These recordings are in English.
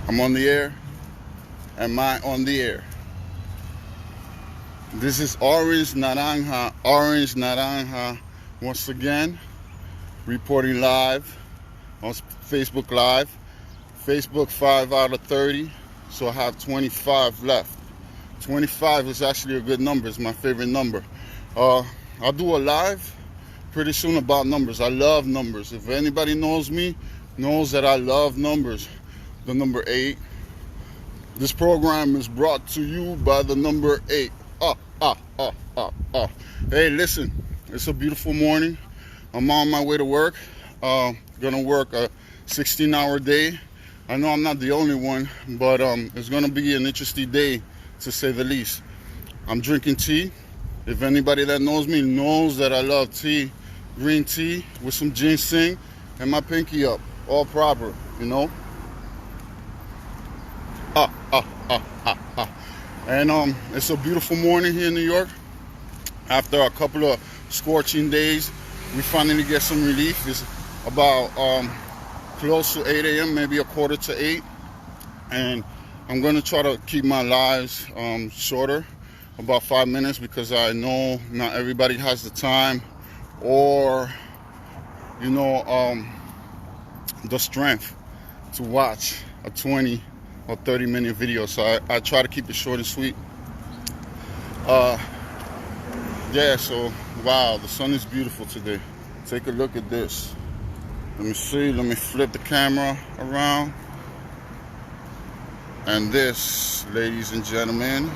I'm on the air. Am I on the air? This is Orange Naranja once again, reporting live on Facebook Live. Facebook 5 out of 30, so I have 25 left. 25 is actually a good number. It's my favorite number. I'll do a live pretty soon about numbers. I love numbers. If anybody knows me, knows that I love numbers. The number 8. This program is brought to you by the number 8. Hey, listen, it's a beautiful morning. I'm on my way to work. Gonna work a 16-hour day. I know I'm not the only one, but it's gonna be an interesting day, to say the least. I'm drinking tea. If anybody that knows me knows that I love tea, green tea with some ginseng and my pinky up, all proper, you know. And it's a beautiful morning here in New York. After a couple of scorching days, we finally get some relief. It's about close to 8 a.m., maybe a quarter to 8. And I'm going to try to keep my lives shorter, about 5 minutes, because I know not everybody has the time or, the strength to watch a 20 or 30-minute video. So I try to keep it short and sweet. So, wow, the sun is beautiful today. Take a look at this. Let me see, let me flip the camera around. And this, ladies and gentlemen,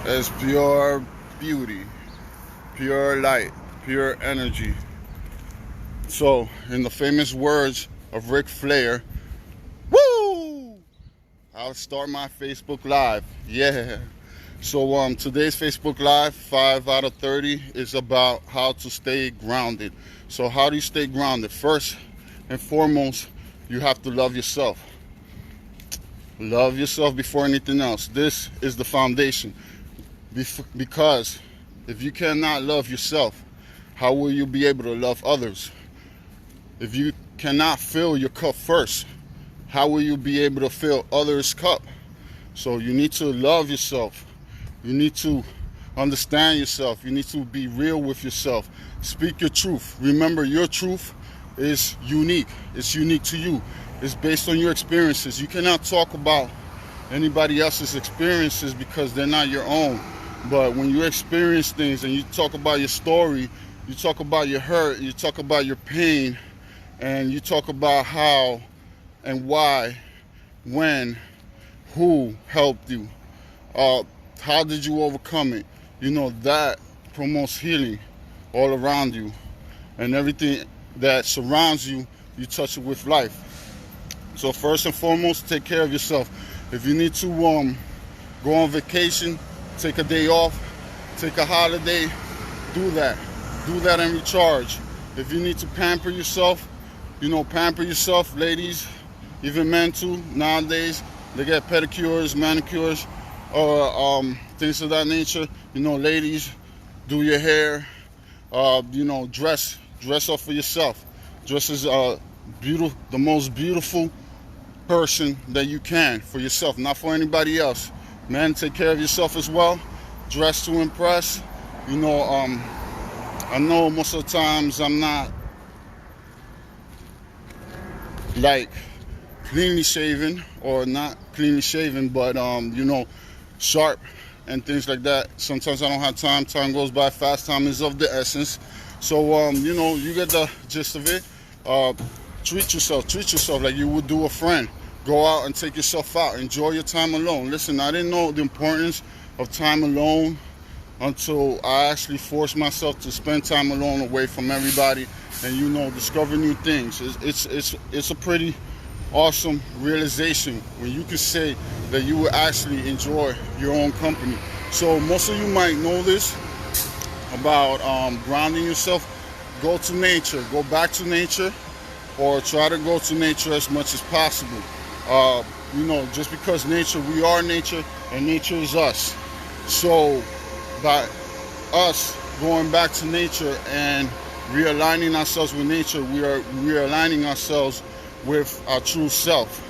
is pure beauty, pure light, pure energy. So, in the famous words of Ric Flair, woo! I'll start my Facebook Live. Yeah. So today's Facebook Live, 5 out of 30, is about how to stay grounded. So how do you stay grounded? First and foremost, you have to love yourself. Love yourself before anything else. This is the foundation. Because if you cannot love yourself, how will you be able to love others? If you cannot fill your cup first, how will you be able to fill others' cup? So you need to love yourself. You need to understand yourself. You need to be real with yourself. Speak your truth. Remember, your truth is unique. It's unique to you. It's based on your experiences. You cannot talk about anybody else's experiences because they're not your own. But when you experience things and you talk about your story, you talk about your hurt, you talk about your pain, and you talk about how and why, when, who helped you, how did you overcome it? That promotes healing all around you. And everything that surrounds you, you touch it with life. So first and foremost, take care of yourself. If you need to go on vacation, take a day off, take a holiday, do that. Do that and recharge. If you need to pamper yourself, pamper yourself, ladies, even men too. Nowadays, they get pedicures, manicures, or things of that nature. Ladies, do your hair, dress up for yourself. Dress as the most beautiful person that you can for yourself, not for anybody else. Men, take care of yourself as well. Dress to impress. I know most of the times I'm not like cleanly shaven, or not cleanly shaven, but sharp and things like that. Sometimes I don't have time. Time goes by fast. Time is of the essence. So you get the gist of it. Treat yourself like you would do a friend. Go out and take yourself out. Enjoy your time alone. Listen, I didn't know the importance of time alone until I actually forced myself to spend time alone, away from everybody, and discover new things. It's a pretty awesome realization when you can say that you will actually enjoy your own company. So most of you might know this about grounding yourself. Go to nature. Go back to nature, or try to go to nature as much as possible. Just because nature, we are nature, and nature is us. So by us going back to nature and realigning ourselves with nature, we are realigning ourselves with our true self.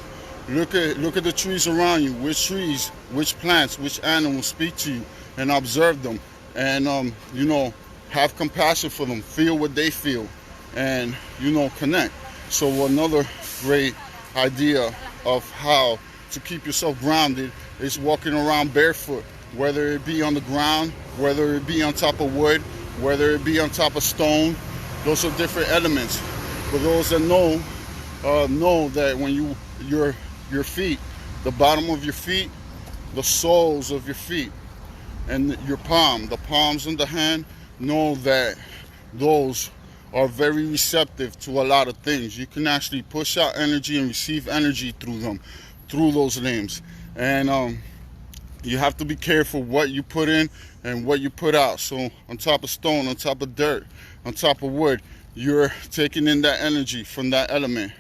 Look at the trees around you. Which trees, which plants, which animals speak to you, and observe them. And you know, have compassion for them. Feel what they feel, and you know, connect. So another great idea of how to keep yourself grounded is walking around barefoot, whether it be on the ground, whether it be on top of wood, whether it be on top of stone. Those are different elements. For those that know that when your feet, the bottom of your feet, the soles of your feet, and your the palms of the hand, know that those are very receptive to a lot of things. You can actually push out energy and receive energy through them, through those limbs. And you have to be careful what you put in and what you put out. So on top of stone, on top of dirt, on top of wood, you're taking in that energy from that element.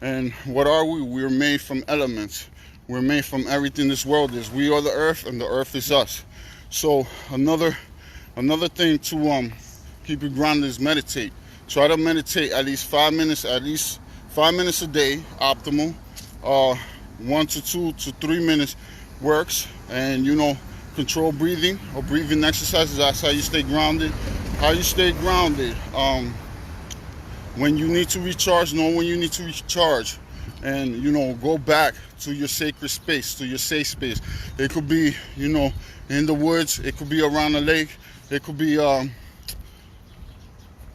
And what are we? We're made from elements. We're made from everything this world is. We are the earth, and the earth is us. So another thing to keep you grounded is meditate. Try to meditate at least 5 minutes, a day, optimal. 1 to 2 to 3 minutes works. And you know, control breathing or breathing exercises. That's how you stay grounded. How you stay grounded? When you need to recharge, know when you need to recharge, and you know, go back to your sacred space, to your safe space. It could be, you know, in the woods. It could be around a lake. It could be a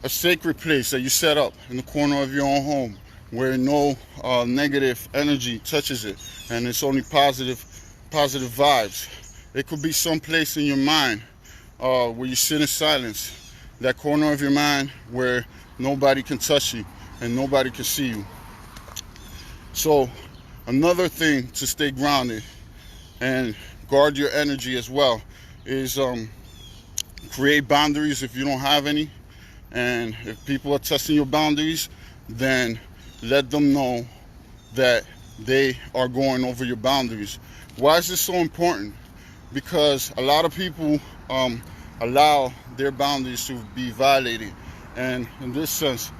sacred place that you set up in the corner of your own home, where no negative energy touches it, and it's only positive vibes. It could be some place in your mind where you sit in silence, that corner of your mind where nobody can touch you and nobody can see you. So another thing to stay grounded and guard your energy as well is create boundaries if you don't have any. And if people are testing your boundaries, then let them know that they are going over your boundaries. Why is this so important? Because a lot of people allow their boundaries to be violated. And in this sense,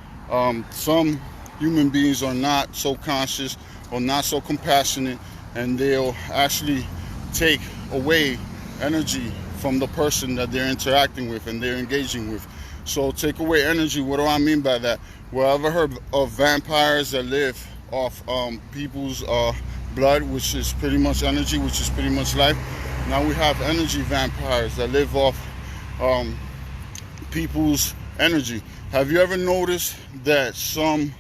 some human beings are not so conscious or not so compassionate, and they'll actually take away energy from the person that they're interacting with and they're engaging with. So take away energy, what do I mean by that? Well, I've heard of vampires that live off people's blood, which is pretty much energy, which is pretty much life. Now we have energy vampires that live off people's energy. Have you ever noticed that some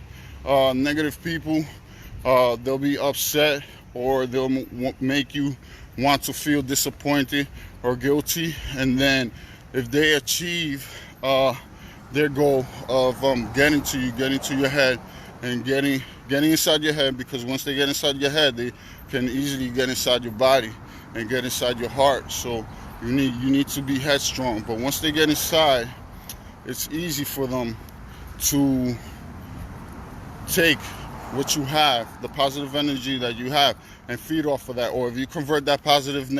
negative people, they'll be upset, or they'll make you want to feel disappointed or guilty, and then if they achieve their goal of getting to your head and getting inside your head, because once they get inside your head, they can easily get inside your body and get inside your heart. So you need to be headstrong. But once they get inside, it's easy for them to take what you have, the positive energy that you have, and feed off of that. Or if you convert that positive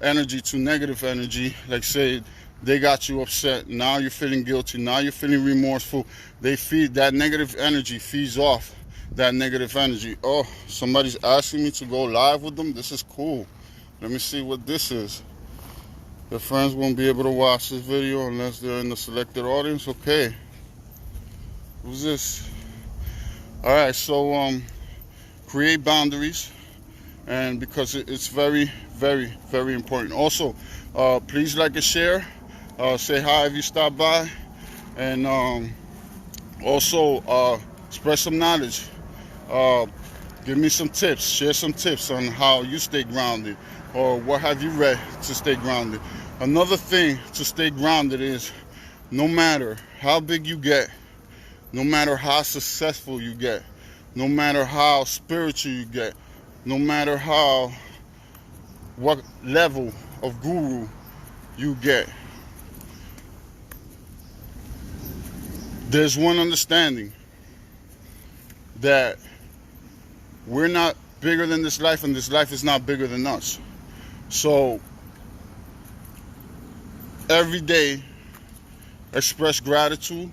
energy to negative energy, like say they got you upset, now you're feeling guilty, now you're feeling remorseful, they feed that negative energy, feeds off that negative energy. Oh, somebody's asking me to go live with them. This is cool. Let me see what this is. Their friends won't be able to watch this video unless they're in the selected audience. Okay. Who's this? All right, so create boundaries, and because it's very, very, very important. Also, please like and share. Say hi if you stop by, and also spread some knowledge. Give me some tips. Share some tips on how you stay grounded, or what have you read to stay grounded. Another thing to stay grounded is, no matter how big you get, no matter how successful you get, no matter how spiritual you get, no matter what level of guru you get, there's one understanding, that we're not bigger than this life, and this life is not bigger than us. So every day express gratitude.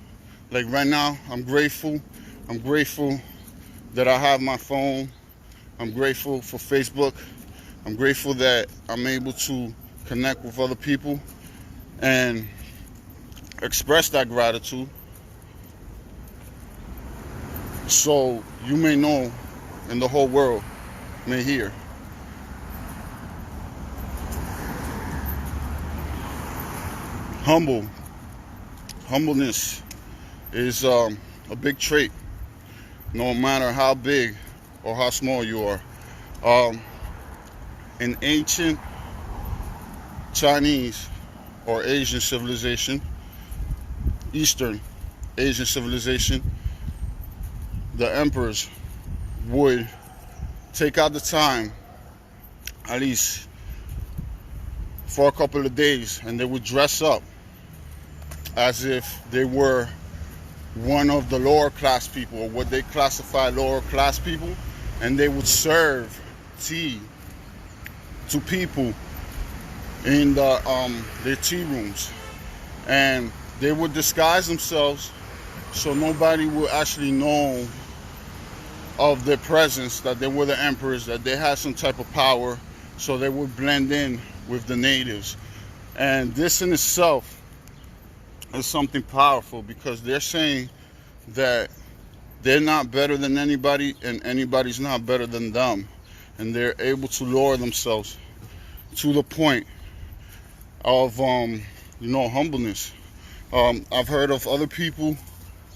Like right now, I'm grateful that I have my phone. I'm grateful for Facebook. I'm grateful that I'm able to connect with other people and express that gratitude, so you may know and the whole world may hear. Humbleness is a big trait, no matter how big or how small you are. In ancient Chinese or Asian civilization, Eastern Asian civilization, the emperors would take out the time, at least for a couple of days, and they would dress up as if they were one of the lower class people, or what they classify lower class people, and they would serve tea to people in their tea rooms, and they would disguise themselves so nobody would actually know of their presence, that they were the emperors, that they had some type of power, so they would blend in with the natives. And this in itself is something powerful, because they're saying that they're not better than anybody and anybody's not better than them, and they're able to lower themselves to the point of humbleness. I've heard of other people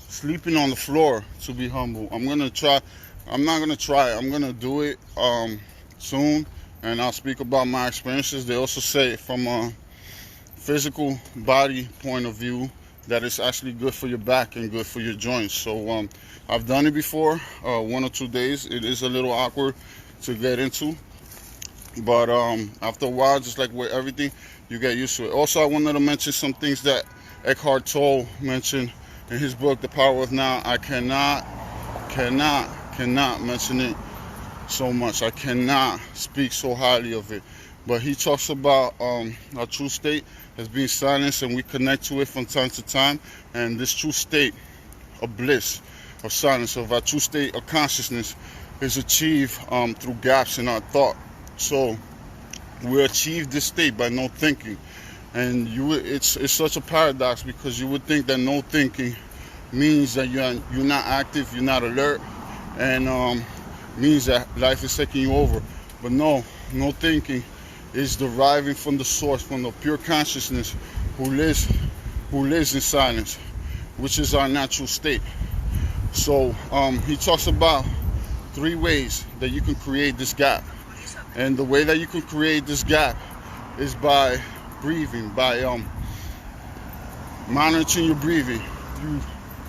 sleeping on the floor to be humble. I'm not gonna try it. I'm gonna do it soon, and I'll speak about my experiences. They also say from a physical body point of view that it's actually good for your back and good for your joints. So I've done it before, 1 or 2 days. It is a little awkward to get into, but after a while, just like with everything, you get used to it. Also, I wanted to mention some things that Eckhart Tolle mentioned in his book, The Power of Now. I cannot mention it so much. I cannot speak so highly of it. But he talks about our true state as being silence, and we connect to it from time to time. And this true state of bliss, of silence, of our true state of consciousness is achieved through gaps in our thought. So we achieve this state by no thinking. And it's such a paradox, because you would think that no thinking means that you're not active, you're not alert, and means that life is taking you over. But no thinking is deriving from the source, from the pure consciousness who lives in silence, which is our natural state. So he talks about 3 ways that you can create this gap. And the way that you can create this gap is by breathing, by monitoring your breathing. You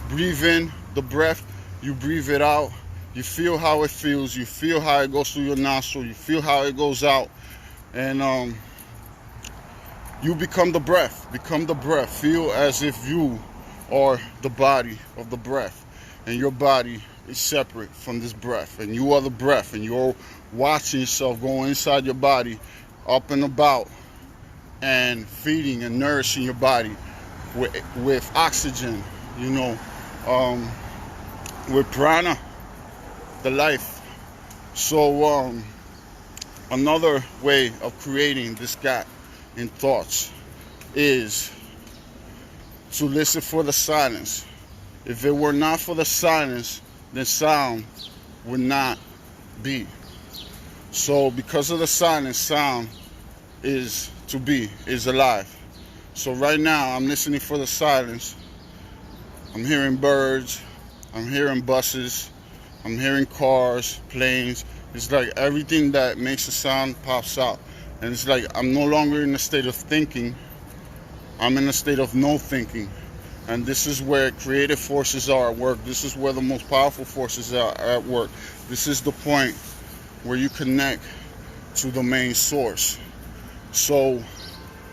breathe in the breath, you breathe it out, you feel how it feels, you feel how it goes through your nostril, you feel how it goes out, and you become the breath. Feel as if you are the body of the breath, and your body is separate from this breath, and you are the breath, and you're watching yourself go inside your body, up and about, and feeding and nourishing your body with oxygen, with prana, the life. So another way of creating this gap in thoughts is to listen for the silence. If it were not for the silence, then sound would not be. So because of the silence, sound is to be, is alive. So right now I'm listening for the silence. I'm hearing birds, I'm hearing buses, I'm hearing cars, planes. It's like everything that makes a sound pops out. And it's like I'm no longer in a state of thinking, I'm in a state of no thinking. And this is where creative forces are at work. This is where the most powerful forces are at work. This is the point where you connect to the main source. So,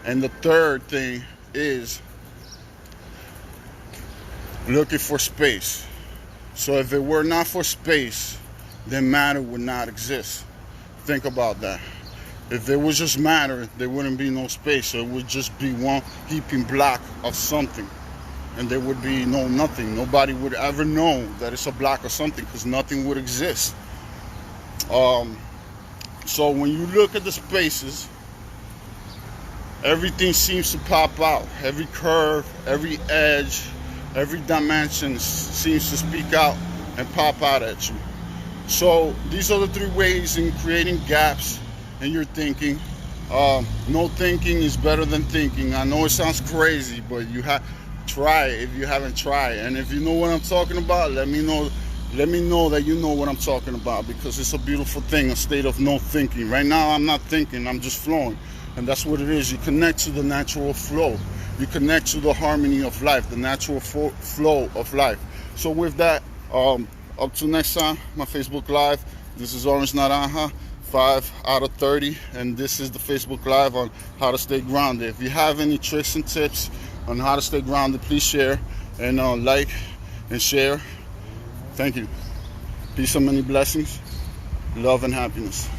and the third thing is looking for space. So if it were not for space, then matter would not exist. Think about that. If there was just matter, there wouldn't be no space. So it would just be one heaping block of something. And there would be no nothing. Nobody would ever know that it's a block of something, because nothing would exist. So when you look at the spaces, everything seems to pop out. Every curve, every edge, every dimension seems to speak out and pop out at you. So these are the three ways in creating gaps in your thinking. No thinking is better than thinking. I know it sounds crazy, but you have try it if you haven't tried. And if you know what I'm talking about, let me know. Let me know that you know what I'm talking about, because it's a beautiful thing, a state of no thinking. Right now, I'm not thinking, I'm just flowing. And that's what it is. You connect to the natural flow. You connect to the harmony of life, the natural flow of life. So with that, up to next time, my Facebook Live. This is Orange Naranja, 5 out of 30. And this is the Facebook Live on how to stay grounded. If you have any tricks and tips on how to stay grounded, please share and like and share. Thank you. Peace and many blessings. Love and happiness.